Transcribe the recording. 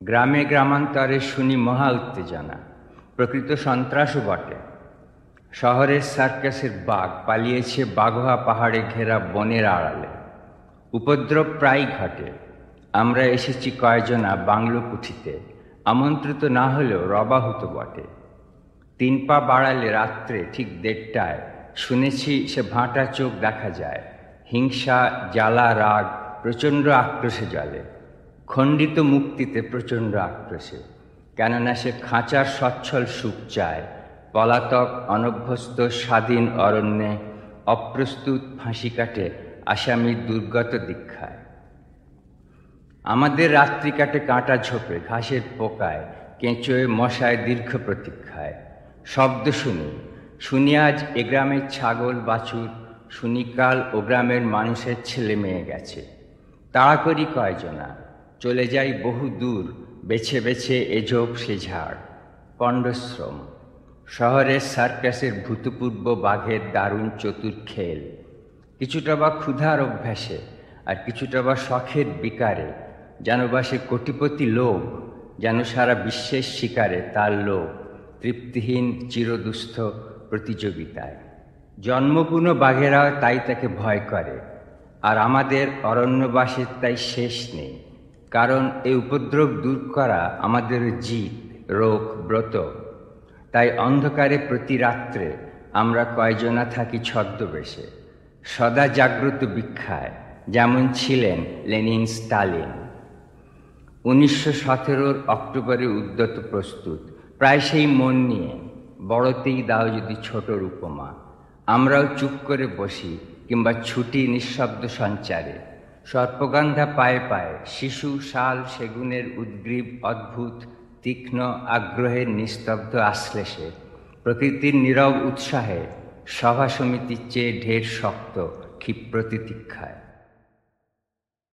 গ্রামে গ্রামান্তরে শুনি মহা উত্তেজনা, প্রকৃত সন্ত্রাসও বটে। শহরের সার্কাসের বাঘ পালিয়েছে বাঘোয়া পাহাড়ে ঘেরা বনের আড়ালে। উপদ্রব প্রায় ঘটে। আমরা এসেছি কয়জনা বাংলো কুঠিতে, আমন্ত্রিত না হলেও রবাহুত বটে। 3 পা বাড়ালে রাত্রে ঠিক 1:30টায় শুনেছি সে ভাঁটা চোখ দেখা যায়। হিংসা, জ্বালা, রাগ প্রচণ্ড আক্রোশে জ্বলে। খণ্ডিত মুক্তিতে প্রচণ্ড আক্রোশে, কেননা সে খাঁচার সচ্ছল সুখ চায়। পলাতক অনভ্যস্ত স্বাধীন অরণ্যে অপ্রস্তুত ফাঁসি কাটে আসামির দুর্গত দীক্ষায়। আমাদের রাত্রি কাটে কাঁটা ঝোপে, ঘাসের পোকায়, কেঁচোয়, মশায়, দীর্ঘ প্রতীক্ষায়। শব্দ শুনি আজ এ গ্রামের ছাগল বাছুর, শুনি কাল ও গ্রামের মানুষের ছেলে মেয়ে গেছে। তাড়া করি কয়জনা, চলে যাই বহু দূর, বেছে বেছে এ ঝোপ সে ঝাড়। পণ্ডশ্রম, শহরের সার্কাসের ভূতপূর্ব বাঘের দারুণ চতুর খেল। কিছুটা বা ক্ষুধার অভ্যাসে, আর কিছুটা বা শখের বিকারে, যেন বা সে কোটিপতি লোক, যেন সারা বিশ্বের শিকারে তার লোক, তৃপ্তিহীন চিরদুস্থ প্রতিযোগিতায়। জন্মপূর্ণ বাঘেরা তাই তাকে ভয় করে, আর আমাদের অরণ্যবাসের তাই শেষ নেই। কারণ এই উপদ্রব দূর করা আমাদের জিত, রোগ, ব্রত। তাই অন্ধকারে প্রতি রাত্রে আমরা কয়জনা থাকি ছদ্মবেশে, সদা জাগ্রত ভিক্ষায়, যেমন ছিলেন লেনিন, স্টালিন। 1917 অক্টোবরে উদ্যত প্রস্তুত, প্রায় সেই মন নিয়ে, বড়তেই দাও যদি ছোটর উপমা। আমরাও চুপ করে বসি, কিংবা ছুটি নিঃশব্দ সঞ্চারে। সর্পগন্ধা পায়ে পায়ে, শিশু, শাল, সেগুনের উদ্গ্রীব অদ্ভুত তীক্ষ্ণ আগ্রহের নিস্তব্ধ আশ্লেষে, প্রকৃতির নীরব উৎসাহে, সভা সমিতির চেয়ে ঢের শক্ত ক্ষিপ্র তিতিক্ষায়।